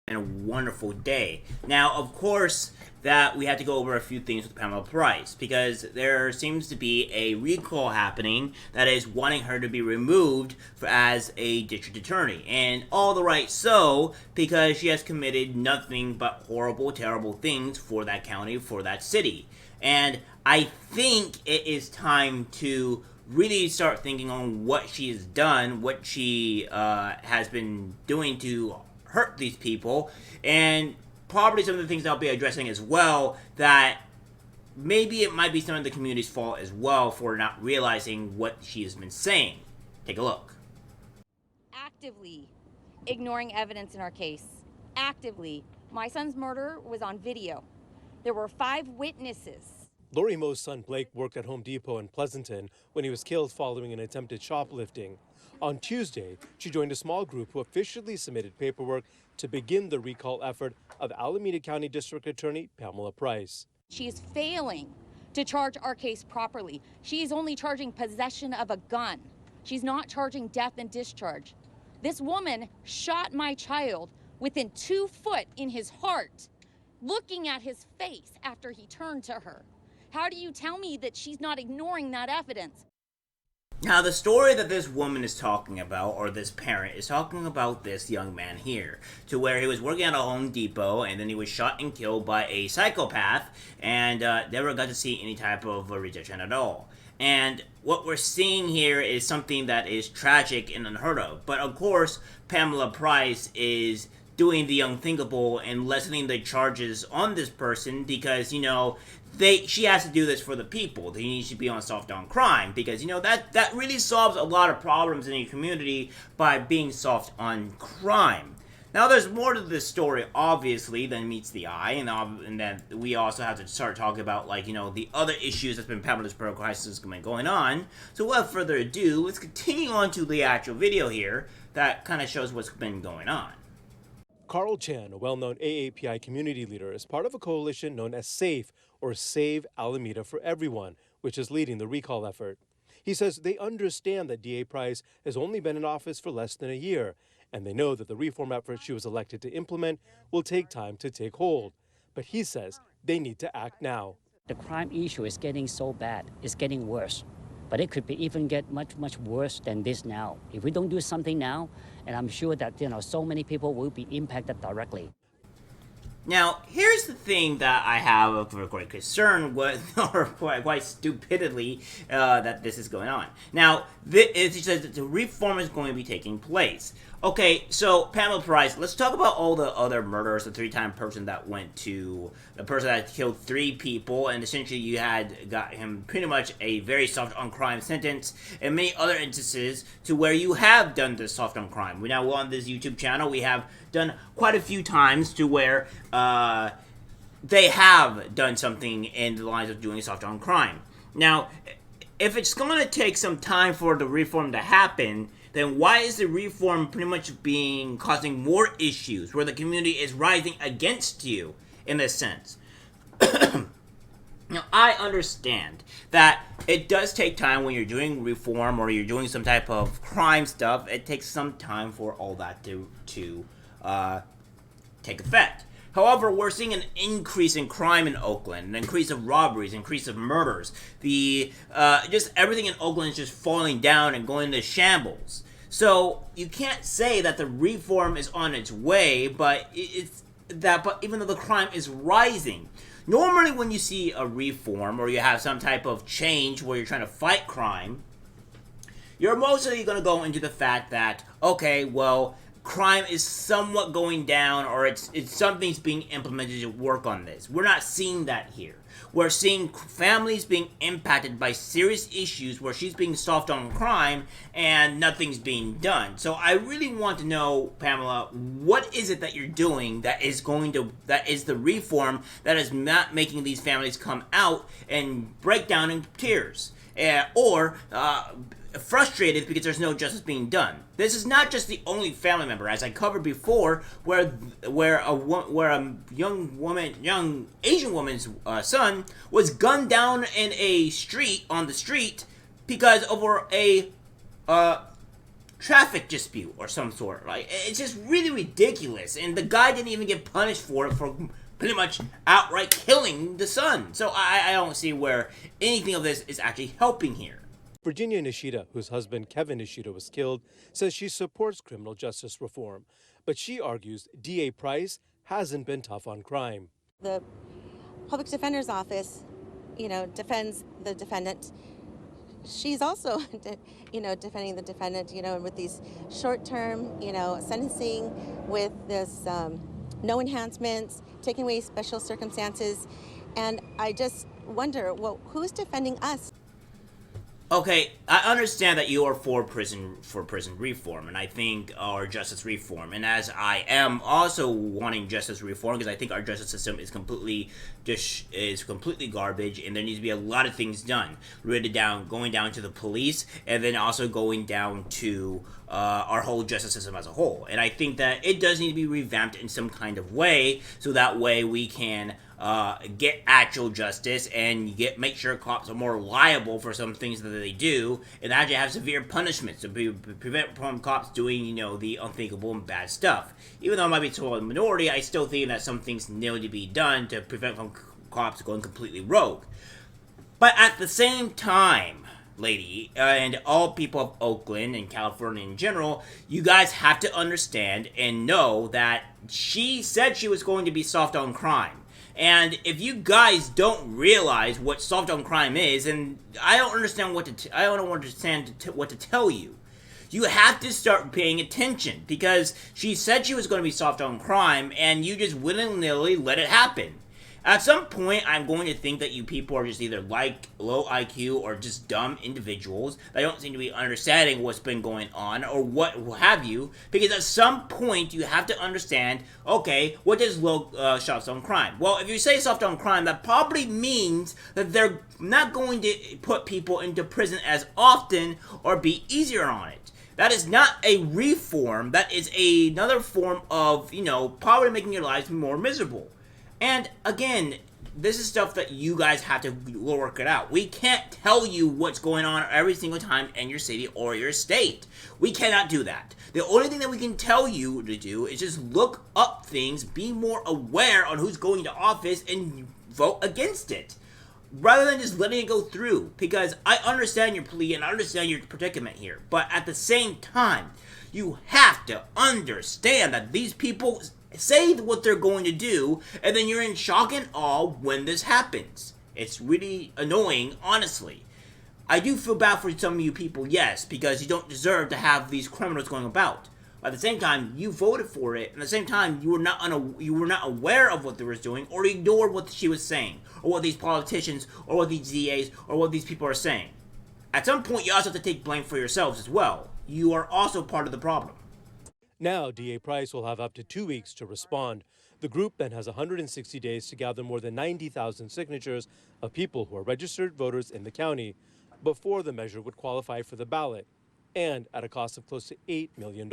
and a wonderful day. Now, of course, that we have to go over a few things with Pamela Price because there seems to be a recall happening that is wanting her to be removed as a district attorney, and all the right so because she has committed nothing but horrible, terrible things for that county, for that city. And I think it is time to really start thinking on what she has done, what she has been doing to hurt these people, and probably some of the things I'll be addressing as well that maybe it might be some of the community's fault as well for not realizing what she has been saying. Take a look. Actively ignoring evidence in our case. Actively. My son's murder was on video. There were 5 witnesses. Lori Moe's son Blake worked at Home Depot in Pleasanton when he was killed following an attempted shoplifting. On Tuesday, she joined a small group who officially submitted paperwork to begin the recall effort of Alameda County District Attorney Pamela Price. She is failing to charge our case properly. She is only charging possession of a gun. She's not charging death and discharge. This woman shot my child within 2 foot in his heart, looking at his face after he turned to her. How do you tell me that she's not ignoring that evidence? Now, the story that this woman is talking about, or this parent, is talking about this young man here, to where he was working at a Home Depot, and then he was shot and killed by a psychopath, and never got to see any type of rejection at all. And what we're seeing here is something that is tragic and unheard of. But of course, Pamela Price is doing the unthinkable and lessening the charges on this person because, she has to do this for the people. They need to be on soft on crime because, that really solves a lot of problems in the community by being soft on crime. Now, there's more to this story, obviously, than meets the eye, and then we also have to start talking about, the other issues that's been Pamela's crisis going on. So, without further ado, let's continue on to the actual video here that kind of shows what's been going on. Carl Chan, a well-known AAPI community leader, is part of a coalition known as SAFE, or Save Alameda for Everyone, which is leading the recall effort. He says they understand that DA Price has only been in office for less than a year, and they know that the reform effort she was elected to implement will take time to take hold. But he says they need to act now. The crime issue is getting so bad, it's getting worse. But it could be even get much worse than this now. If we don't do something now, and I'm sure that so many people will be impacted directly. Now, here's the thing that I have a great concern with, or quite stupidly, that this is going on. Now, it says that the reform is going to be taking place. Okay, so Pamela Price, let's talk about all the other murders, the 3-time person that the person that killed 3 people, and essentially you had got him pretty much a very soft on crime sentence, and many other instances to where you have done this soft on crime. We now on this YouTube channel, we have done quite a few times to where they have done something in the lines of doing soft on crime. Now, if it's going to take some time for the reform to happen, then why is the reform pretty much causing more issues where the community is rising against you in this sense? Now, I understand that it does take time when you're doing reform or you're doing some type of crime stuff. It takes some time for all that to take effect. However, we're seeing an increase in crime in Oakland, an increase of robberies, increase of murders. Just everything in Oakland is just falling down and going to shambles. So you can't say that the reform is on its way, but but even though the crime is rising. Normally when you see a reform or you have some type of change where you're trying to fight crime, you're mostly going to go into the fact that, okay, well, crime is somewhat going down, or it's something's being implemented to work on this. We're not seeing that here. We're seeing families being impacted by serious issues where she's being soft on crime and nothing's being done. So I really want to know, Pamela, what is it that you're doing that is the reform that is not making these families come out and break down in tears, or frustrated because there's no justice being done. This is not just the only family member, as I covered before, where a young Asian woman's son was gunned down in on the street because over a traffic dispute or some sort. Like, it's just really ridiculous, and the guy didn't even get punished for it, for pretty much outright killing the son. So I don't see where anything of this is actually helping here. Virginia Nishida, whose husband Kevin Nishida was killed, says she supports criminal justice reform, but she argues DA Price hasn't been tough on crime. The public defender's office, defends the defendant. She's also, defending the defendant, with these short-term, sentencing, with this no enhancements, taking away special circumstances. And I just wonder, well, who's defending us? Okay, I understand that you are for prison reform, and I think our justice reform, and as I am also wanting justice reform, because I think our justice system is completely garbage, and there needs to be a lot of things done, going down to the police, and then also going down to our whole justice system as a whole. And I think that it does need to be revamped in some kind of way, so that way we can get actual justice and make sure cops are more liable for some things that they do, and actually have severe punishments to prevent from cops doing, the unthinkable and bad stuff. Even though I might be told a minority, I still think that some things need to be done to prevent from cops going completely rogue. But at the same time, lady, and all people of Oakland and California in general, you guys have to understand and know that she said she was going to be soft on crime. And if you guys don't realize what soft on crime is, and I don't understand what to tell you. You have to start paying attention, because she said she was going to be soft on crime, and you just willy-nilly let it happen. At some point, I'm going to think that you people are just either low IQ or just dumb individuals that don't seem to be understanding what's been going on or what have you. Because at some point, you have to understand, okay, what does soft on crime? Well, if you say soft on crime, that probably means that they're not going to put people into prison as often or be easier on it. That is not a reform. That is another form of, probably making your lives more miserable. And again, this is stuff that you guys have to work it out. We can't tell you what's going on every single time in your city or your state. We cannot do that. The only thing that we can tell you to do is just look up things, be more aware on who's going to office, and vote against it, rather than just letting it go through. Because I understand your plea and I understand your predicament here, but at the same time, you have to understand that these people say what they're going to do, and then you're in shock and awe when this happens. It's really annoying, honestly. I do feel bad for some of you people, yes, because you don't deserve to have these criminals going about. At the same time, you voted for it, and at the same time, you were not aware of what they were doing, or ignored what she was saying, or what these politicians, or what these DAs, or what these people are saying. At some point, you also have to take blame for yourselves as well. You are also part of the problem. Now, DA Price will have up to 2 weeks to respond. The group then has 160 days to gather more than 90,000 signatures of people who are registered voters in the county before the measure would qualify for the ballot, and at a cost of close to $8 million.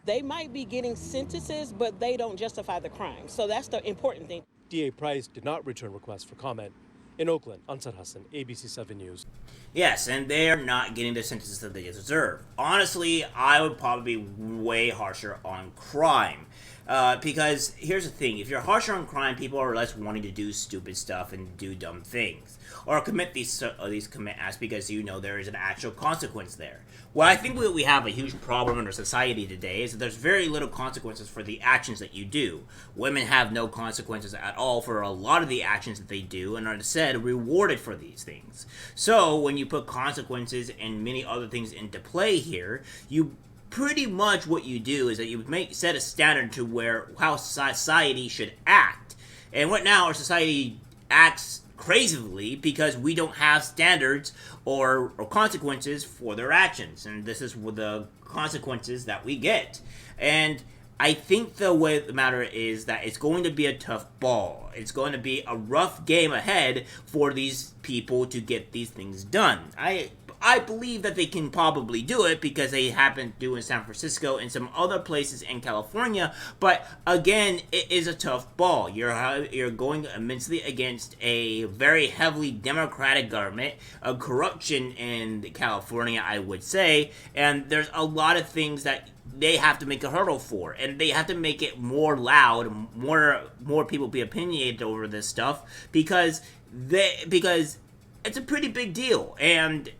They might be getting sentences, but they don't justify the crime. So that's the important thing. DA Price did not return requests for comment. In Oakland, Ansar Hassan, ABC 7 News. Yes, and they're not getting the sentences that they deserve. Honestly, I would probably be way harsher on crime. Because here's the thing, if you're harsher on crime, people are less wanting to do stupid stuff and do dumb things. Or commit these acts because there is an actual consequence there. Well, I think we have a huge problem in our society today is that there's very little consequences for the actions that you do. Women have no consequences at all for a lot of the actions that they do and are instead rewarded for these things. So when you put consequences and many other things into play here, you pretty much what you do is that you set a standard to how society should act. And right now our society acts crazily because we don't have standards or consequences for their actions, and this is the consequences that we get. And I think the way the matter is that it's going to be a tough ball. It's going to be a rough game ahead for these people to get these things done. I believe that they can probably do it because they happen to do in San Francisco and some other places in California. But again, it is a tough ball. You're going immensely against a very heavily Democratic government, a corruption in California, I would say, and there's a lot of things that they have to make a hurdle for, and they have to make it more loud, more people be opinionated over this stuff because it's a pretty big deal. And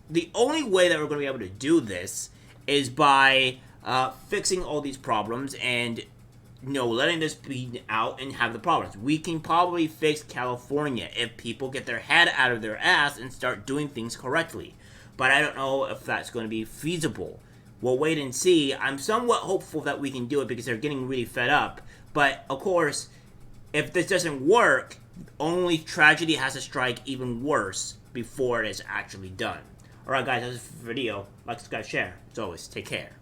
the only way that we're going to be able to do this is by fixing all these problems and letting this be out and have the problems. We can probably fix California if people get their head out of their ass and start doing things correctly, but I don't know if that's going to be feasible. We'll wait and see. I'm somewhat hopeful that we can do it because they're getting really fed up. But, of course, if this doesn't work, only tragedy has to strike even worse before it is actually done. Alright, guys, that's the video. Like, subscribe, share. As always, take care.